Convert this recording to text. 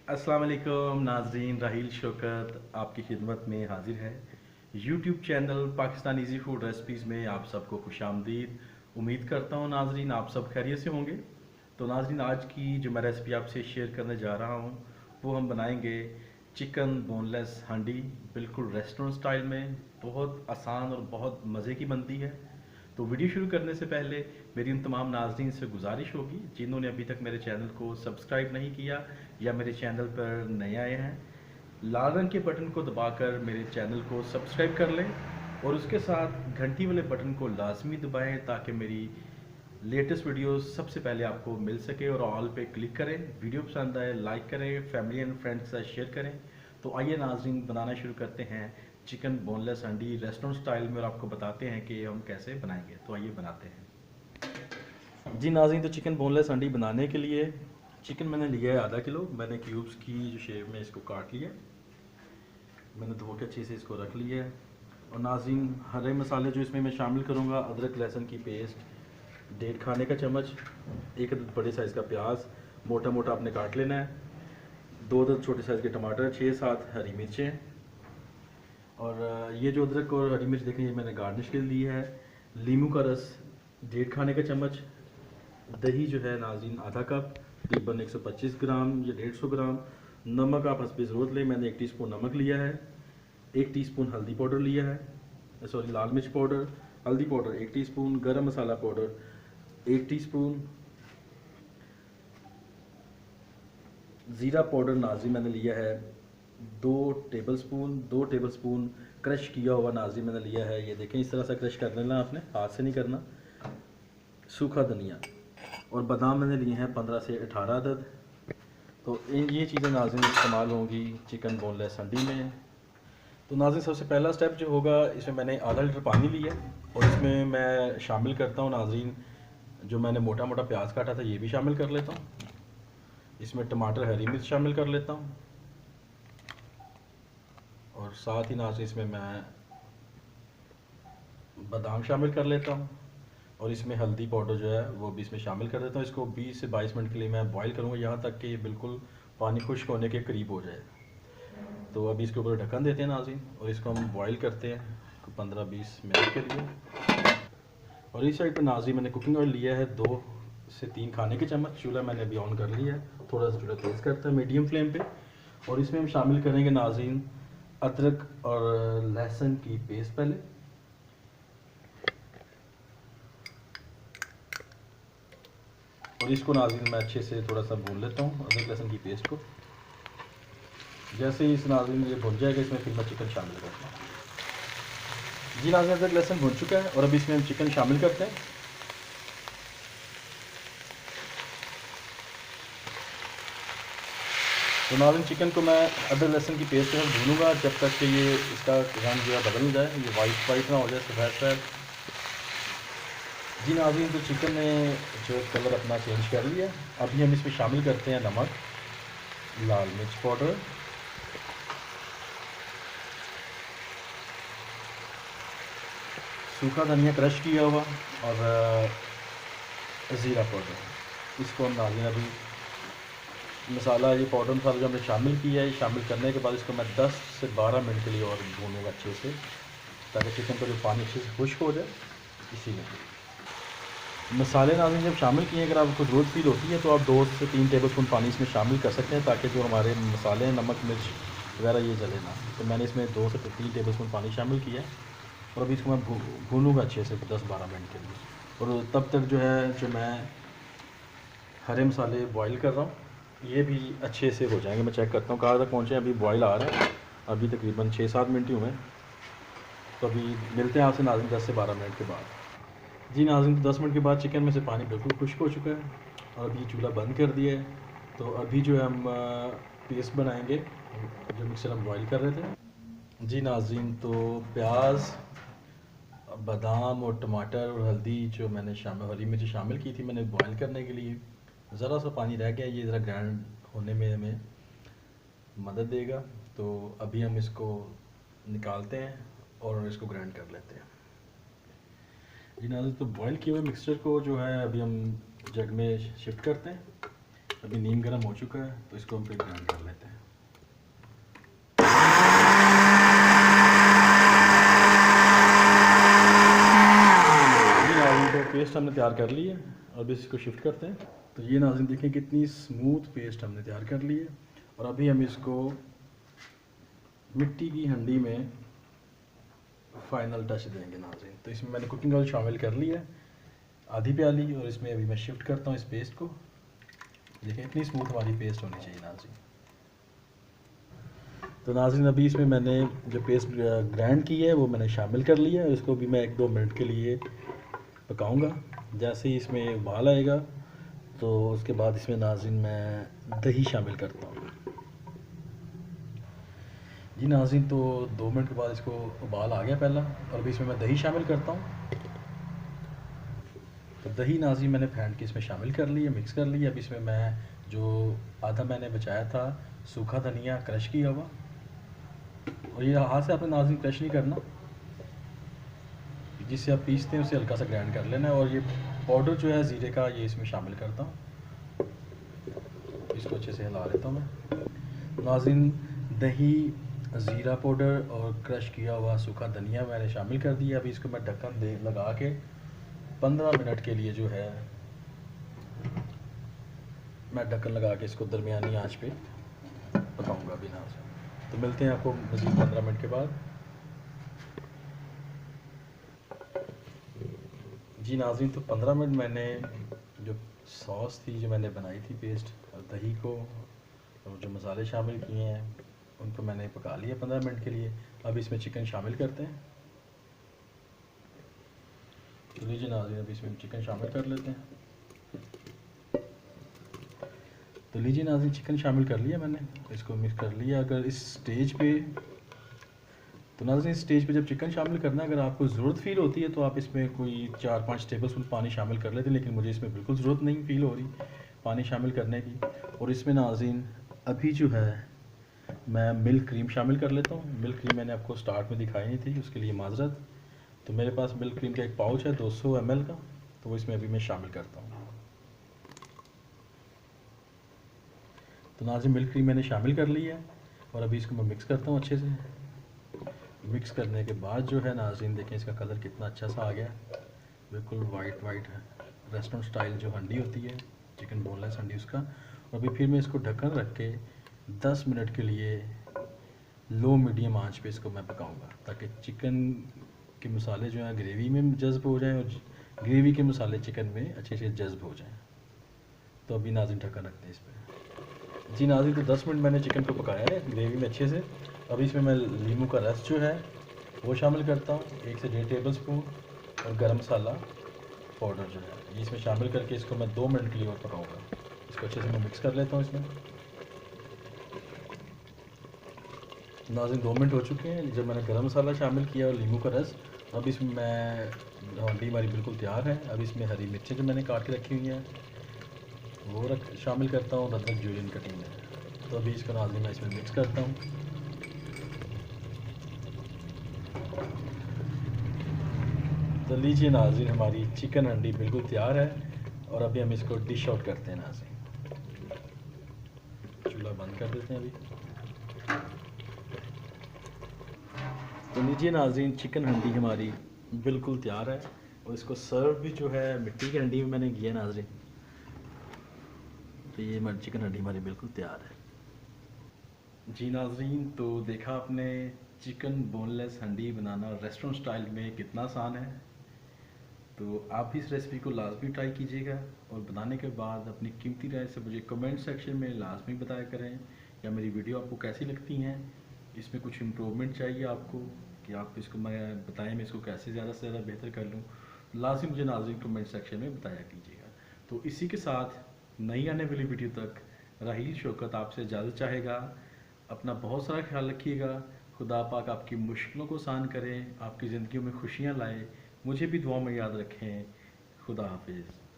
अस्सलाम वालेकुम नाज़रीन, राहील शौकत आपकी खिदमत में हाजिर है। YouTube channel Pakistan easy food recipes में आप सबको खुशामदीद। उम्मीद करता हूँ नाज़रीन आप सब खैरियत से होंगे। तो नाज़रीन आज की जो मैं रेसिपी आपसे शेयर करने जा रहा हूँ वो हम बनाएंगे चिकन बोनलेस हांडी, बिल्कुल रेस्टोरेंट स्टाइल में। बहुत आसान और बहुत मज़े की बनती है। तो वीडियो शुरू करने से पहले मेरी उन तमाम नाज़रीन से गुजारिश होगी जिन्होंने अभी तक मेरे चैनल को सब्सक्राइब नहीं किया या मेरे चैनल पर नए आए हैं, लाल रंग के बटन को दबाकर मेरे चैनल को सब्सक्राइब कर लें और उसके साथ घंटी वाले बटन को लाजमी दबाएं ताकि मेरी लेटेस्ट वीडियो सबसे पहले आपको मिल सके। और ऑल पे क्लिक करें। वीडियो पसंद आए लाइक करें, फैमिली एंड फ्रेंड्स के साथ शेयर करें। तो आइए नाज़रीन बनाना शुरू करते हैं चिकन बोनलेस हांडी रेस्टोरेंट स्टाइल में और आपको बताते हैं कि हम कैसे बनाएंगे। तो आइए बनाते हैं जी नाज़रीन। तो चिकन बोनलेस हांडी बनाने के लिए चिकन मैंने लिया है आधा किलो। मैंने क्यूब्स की जो शेप में इसको काट लिया, मैंने धो के अच्छे से इसको रख लिया है। और नाज़रीन हरे मसाले जो इसमें मैं शामिल करूँगा, अदरक लहसुन की पेस्ट 1.5 खाने का चम्मच, एक अदद बड़े साइज़ का प्याज मोटा मोटा आपने काट लेना है, 2 अदद छोटे साइज़ के टमाटर, 6-7 हरी मिर्चें। और ये जो अदरक और हरी मिर्च देखें ये मैंने गार्निश के लिए ली है। लीमू का रस 1.5 खाने का चम्मच, दही जो है नाज़रीन आधा कप, तकरीबन 125 ग्राम या 150 ग्राम। नमक आप हस्बे ज़रूरत लें, मैंने 1 टीस्पून नमक लिया है, 1 टीस्पून हल्दी पाउडर लिया है, सॉरी लाल मिर्च पाउडर, हल्दी पाउडर 1 टीस्पून, गरम मसाला पाउडर 1 टीस्पून, ज़ीरा पाउडर नाज़रीन मैंने लिया है 2 टेबलस्पून क्रश किया हुआ नाज़रीन मैंने लिया है। ये देखें इस तरह से क्रश कर लेना आपने, हाथ से नहीं करना। सूखा धनिया और बादाम मैंने लिए हैं 15 से 18 अदद। तो ये चीज़ें नाज़रीन इस्तेमाल होंगी चिकन बोनलेस हांडी में। तो नाज़रीन सबसे पहला स्टेप जो होगा, इसमें मैंने आधा लीटर पानी लिया और इसमें मैं शामिल करता हूँ नाज़रीन जो मैंने मोटा मोटा प्याज काटा था ये भी शामिल कर लेता हूँ। इसमें टमाटर हरी मिर्च शामिल कर लेता हूँ और साथ ही नाज़रीन इसमें मैं बादाम शामिल कर लेता हूँ और इसमें हल्दी पाउडर जो है वो भी इसमें शामिल कर देता हूँ। इसको 20 से 22 मिनट के लिए मैं बॉईल करूँगा यहाँ तक कि ये बिल्कुल पानी खुश्क होने के करीब हो जाए। तो अभी इसके ऊपर ढक्कन देते हैं नाज़रीन और इसको हम बॉईल करते हैं 15-20 मिनट के लिए। और इस साइड पर नाज़रीन मैंने कुकिंग ऑयल लिया है 2 से 3 खाने के चम्मच। चूल्हा मैंने अभी ऑन कर लिया है, थोड़ा सा चूल्हा तेज़ करता है मीडियम फ्लेम पे। और इसमें हम शामिल करेंगे नाज़रीन अदरक और लहसुन की पेस्ट पहले, और इसको नाज़रीन मैं अच्छे से थोड़ा सा भून लेता हूँ अदरक लहसुन की पेस्ट को। जैसे ही इस नाज़रीन ये भुन जाएगा इसमें फिर मैं चिकन शामिल करता हूँ। जी नाज़रीन अदरक लहसुन भुन चुका है और अभी इसमें हम चिकन शामिल करते हैं। तो नाज़रीन चिकन को मैं अदरक लहसुन की पेस्ट के साथ भूनूंगा जब तक कि ये इसका रंग जो है बदल नहीं जाए, ये वाइट ना हो जाए, सफ़ेद। जी नाज़रीन तो चिकन ने जो कलर अपना चेंज कर लिया। अभी हम इसमें शामिल करते हैं नमक, लाल मिर्च पाउडर, सूखा धनिया क्रश किया हुआ और ज़ीरा पाउडर। इसको हम नाज़रीन अभी मसाला ये पाउडर मसाला जो हमने शामिल किया है, शामिल करने के बाद इसको मैं 10 से 12 मिनट के लिए और भूनूंगा अच्छे से ताकि चिकन का जो पानी अच्छे से खुश्क हो जाए। इसी में मसाले नाज़रीन जब शामिल किए, अगर आपको ज़रूरत फील होती है तो आप 2 से 3 टेबलस्पून पानी इसमें शामिल कर सकते हैं ताकि जो हमारे मसाले हैं नमक मिर्च वगैरह ये जले ना। तो मैंने इसमें 2 से 3 टेबलस्पून पानी शामिल किया है और अभी इसको मैं भूनूंगा अच्छे से 10-12 मिनट के लिए। और तब तक जो है जो मैं हरे मसाले बॉईल कर रहा हूँ ये भी अच्छे से हो जाएंगे। मैं चेक करता हूँ कहाँ तक पहुँचे। अभी बॉईल आ रहा है, अभी तकरीबन 6-7 मिनट ही हुए। तो अभी मिलते हैं आपसे नाज़रीन 10 से 12 मिनट के बाद। जी नाज़रीन 10 मिनट के बाद चिकन में से पानी बिल्कुल खुश्क हो चुका है और अभी चूल्हा बंद कर दिया है। तो अभी जो है हम पेस्ट बनाएंगे जो मिक्सर हम बॉईल कर रहे थे। जी नाज़रीन तो प्याज, बादाम और टमाटर और हल्दी जो मैंने हरी मिर्च शामिल की थी मैंने बॉईल करने के लिए, ज़रा सा पानी रह गया, ये ज़रा ग्राइंड होने में हमें मदद देगा। तो अभी हम इसको निकालते हैं और इसको ग्राइंड कर लेते हैं। जी नाज़रीन तो बॉईल किए हुए मिक्सचर को जो है अभी हम जग में शिफ्ट करते हैं। अभी नीम गर्म हो चुका है तो इसको हम फिर ग्राइंड कर लेते हैं। पेस्ट हमने तैयार कर ली है और अभी इसको शिफ्ट करते हैं। तो ये नाज़रीन देखें कितनी स्मूथ पेस्ट हमने तैयार कर ली है। और अभी हम इसको मिट्टी की हंडी में फाइनल टच देंगे नाज़रीन। तो इसमें मैंने कुकिंग ऑयल शामिल कर लिया है आधी प्याली, और इसमें अभी मैं शिफ्ट करता हूँ इस पेस्ट को। देखिए इतनी स्मूथ हमारी पेस्ट होनी चाहिए नाज़रीन। तो नाज़रीन अभी इसमें मैंने जो पेस्ट ग्राइंड की है वो मैंने शामिल कर लिया है। इसको भी मैं 1-2 मिनट के लिए पकाऊंगा। जैसे ही इसमें उबाल आएगा तो उसके बाद इसमें नाज़रीन मैं दही शामिल करता हूँ। जी नाज़रीन, तो 2 मिनट के बाद इसको उबाल आ गया पहला, और अभी इसमें मैं दही शामिल करता हूँ। तो दही नाज़रीन मैंने फेंट के इसमें शामिल कर ली है, मिक्स कर ली है। अब इसमें मैं जो आधा मैंने बचाया था सूखा धनिया क्रश किया हुआ, और ये हाथ से आपने नाज़रीन क्रश नहीं करना, जिससे आप पीसते हैं उसे हल्का सा ग्राइंड कर लेना है। और ये पाउडर जो है ज़ीरे का ये इसमें शामिल करता हूँ। इसको अच्छे से हिला लेता हूँ मैं। नाज़रीन दही, ज़ीरा पाउडर और क्रश किया हुआ सूखा धनिया मैंने शामिल कर दिया। अभी इसको मैं ढक्कन लगा के 15 मिनट के लिए जो है मैं ढक्कन लगा के इसको दरमियानी आंच पे पकाऊंगा बिना से। तो मिलते हैं आपको मज़ीद 15 मिनट के बाद। जी नाज़रीन, तो 15 मिनट मैंने जो सॉस थी जो मैंने बनाई थी पेस्ट और दही को और जो मसाले शामिल किए हैं उनको मैंने पका लिया 15 मिनट के लिए। अब इसमें चिकन शामिल करते हैं। तो लीजिए नाज़रीन, अभी इसमें चिकन शामिल कर लेते हैं। तो लीजिए नाज़रीन, चिकन शामिल कर लिया मैंने, इसको मिक्स कर लिया। अगर इस स्टेज पे, तो नाज़रीन इस स्टेज पे जब चिकन शामिल करना है, अगर आपको ज़रूरत फील होती है तो आप इसमें कोई 4-5 टेबल स्पून पानी शामिल कर लेते हैं, लेकिन मुझे इसमें बिल्कुल ज़रूरत नहीं फील हो रही पानी शामिल करने की। और इसमें नाज़रीन अभी जो है मैं मिल्क क्रीम शामिल कर लेता हूँ। मिल्क क्रीम मैंने आपको स्टार्ट में दिखाई नहीं थी, उसके लिए माजरत। तो मेरे पास मिल्क क्रीम का एक पाउच है 200 ml का, तो वो इसमें अभी मैं शामिल करता हूँ। तो नाज़रीन मिल्क क्रीम मैंने शामिल कर ली है और अभी इसको मैं मिक्स करता हूँ अच्छे से। मिक्स करने के बाद जो है नाज़रीन देखें इसका कलर कितना अच्छा सा आ गया, बिल्कुल वाइट वाइट है, रेस्टोरेंट स्टाइल जो हंडी होती है चिकन बोनलेस हंडी उसका। और अभी फिर मैं इसको ढक्कन रख के 10 मिनट के लिए लो मीडियम आंच पे इसको मैं पकाऊंगा, ताकि चिकन के मसाले जो हैं ग्रेवी में जज्ब हो जाएं और ग्रेवी के मसाले चिकन में अच्छे से जज्ब हो जाएं। तो अभी नाज़रीन ढक्कन रखते हैं इस पर। जी नाज़रीन, तो 10 मिनट मैंने चिकन को पकाया है ग्रेवी में अच्छे से। अभी इसमें मैं नींबू का रस जो है वो शामिल करता हूँ 1 से 1.5 टेबल स्पून, और गरम मसाला पाउडर जो है ये इसमें शामिल करके इसको मैं 2 मिनट के लिए और पकाऊँगा। इसको अच्छे से मैं मिक्स कर लेता हूँ इसमें। नाज़रीन 2 मिनट हो चुके हैं जब मैंने गरम मसाला शामिल किया और नींबू का रस। अब इसमें मैं हंडी हमारी बिल्कुल तैयार है। अब इसमें हरी मिर्चें जो मैंने काट के रखी हुई हैं वो शामिल करता हूँ, अदरक जूलियन कटिंग है। तो अभी इसको नाज़रीन मैं इसमें मिक्स करता हूँ। तो लीजिए नाज़रीन, हमारी चिकन हंडी बिल्कुल तैयार है और अभी हम इसको डिश आउट करते हैं नाज़रीन। चूल्हा बंद कर देते हैं अभी। तो लीजिए नाज़रीन, चिकन हंडी हमारी बिल्कुल तैयार है और इसको सर्व भी जो है मिट्टी की हंडी में मैंने किया नाज़रीन। तो ये हमारी चिकन हंडी हमारी बिल्कुल तैयार है। जी नाज़रीन, तो देखा आपने चिकन बोनलेस हंडी बनाना रेस्टोरेंट स्टाइल में कितना आसान है। तो आप भी इस रेसिपी को लाजमी ट्राई कीजिएगा और बनाने के बाद अपनी कीमती राय से मुझे कमेंट सेक्शन में लाजमी बताया करें, या मेरी वीडियो आपको कैसी लगती हैं, इसमें कुछ इम्प्रूवमेंट चाहिए आपको कि आप इसको मैं बताएं मैं इसको कैसे ज़्यादा से ज़्यादा बेहतर कर लूँ, लाजमी मुझे नाज़रीन कमेंट सेक्शन में बताया कीजिएगा। तो इसी के साथ नई आने वाली वीडियो तक राहील शौकत आपसे इजाज़त चाहेगा। अपना बहुत सारा ख्याल रखिएगा। खुदा पाक आपकी मुश्किलों को आसान करें, आपकी ज़िंदगी में खुशियाँ लाए। मुझे भी दुआ में याद रखें। खुदा हाफिज़।